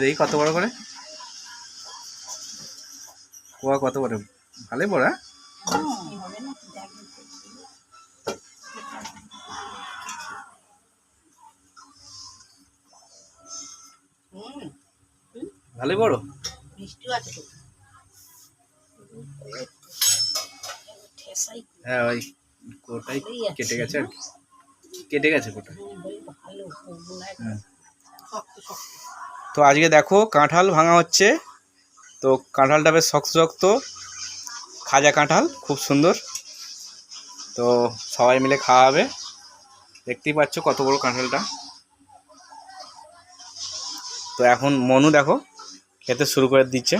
দেখি কত বড় করে, কোয়া কত বড়, ভালোই বড়। ভালোই বড়, হ্যাঁ ওই কোটাই কেটে গেছে আর কি, কেটে গেছে কোটা। তো আজকে দেখো কাঁঠাল ভাঙা হচ্ছে, তো কাঁঠালটা বেশ শক্ত শক্ত, খাজা কাঁঠাল, খুব সুন্দর। তো সবাই মিলে খাওয়া হবে, দেখতেই পাচ্ছ কত বড় কাঁঠালটা। তো এখন মনু দেখো খেতে শুরু করে দিচ্ছে।